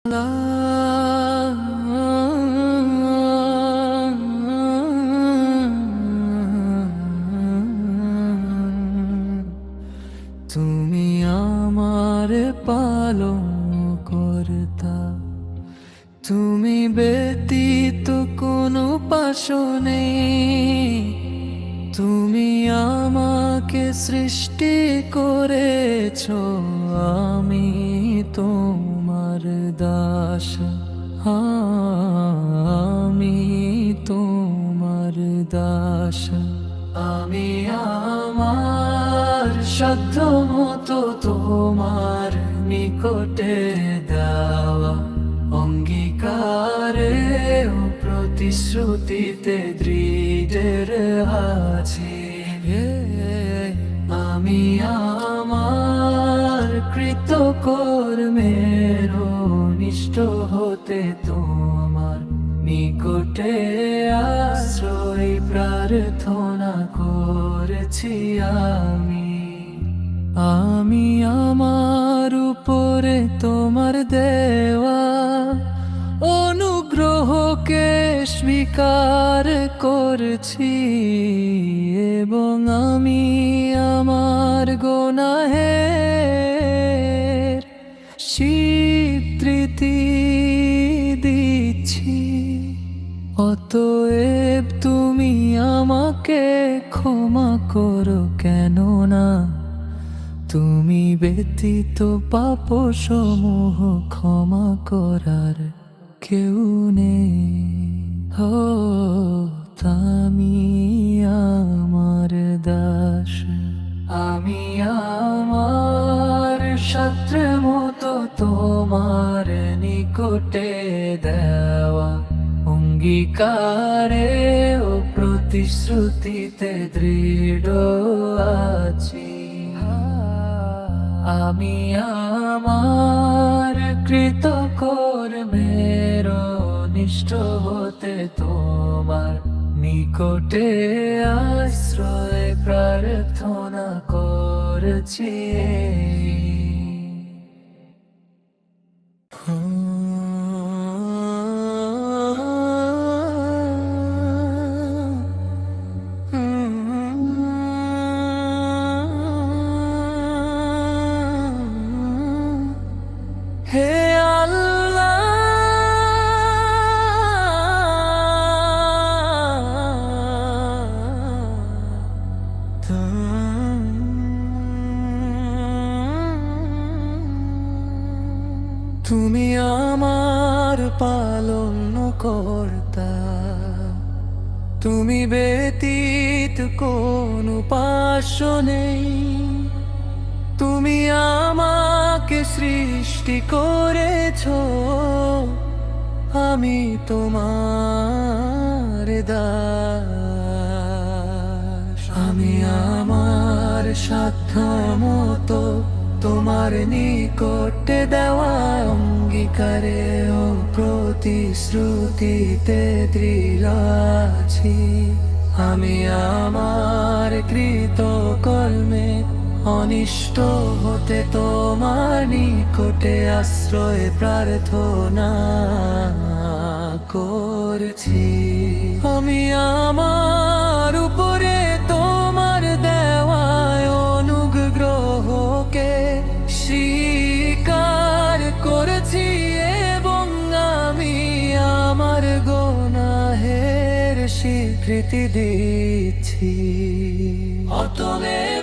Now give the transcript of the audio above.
তুমি আমার পালনকর্তা, তুমি ব্যতীত কোনো পাশো নেই। তুমি আমাকে সৃষ্টি করেছো, আমি তোমার দাস। আমি তোমার দাস। আমি আমার সাধ্য মতো তোমার নিকটে দেওয়া অঙ্গীকারে ও প্রতিশ্রুতিতে দৃঢ় আছি। আমি আমার কৃতকর্মের নিষ্ঠ হতে তোমার নিকটে আশ্রয় প্রার্থনা করেছি। আমি আমার উপরে তোমার দেওয়া অনুগ্রহকে স্বীকার করছি, এবং আমি আমার গুনাহের স্বীকৃতি দিচ্ছি। অতএব তুমি আমাকে ক্ষমা করো, কেননা তুমি ব্যতীত পাপ সমূহ ক্ষমা করার কেউ নেই। আমি আমার দাস। আমি আমার সাধ্য মতো তোমার নিকটে দেওয়া অঙ্গীকারে ও প্রতিশ্রুতিতে দৃঢ় আছি। আমি আমার কৃতকর্মের নিষ্ঠ হতে তোমার নিকটে আশ্রয় প্রার্থনা করছি। হে আল্লাহ, তুমি আমার পালনকর্তা, তুমি ব্যতীত কোনো পাশো নেই। তুমি আমাকে সৃষ্টি করেছো, আমি তোমার দাস। আমি আমার সাধ্য মতো তোমার নিকটে দেওয়া অঙ্গীকারে ও প্রতিশ্রুতিতে দৃঢ় আছি। আমি আমার কৃতকর্মে অনিষ্ট হতে তোমার নিকটে আশ্রয় প্রার্থনা করছি। আমি আমার উপরে তোমার দেওয়ায় অনুগ্রহকে স্বীকার করেছি, এবং আমি আমার গুনাহের স্বীকৃতি দিচ্ছি। অতএব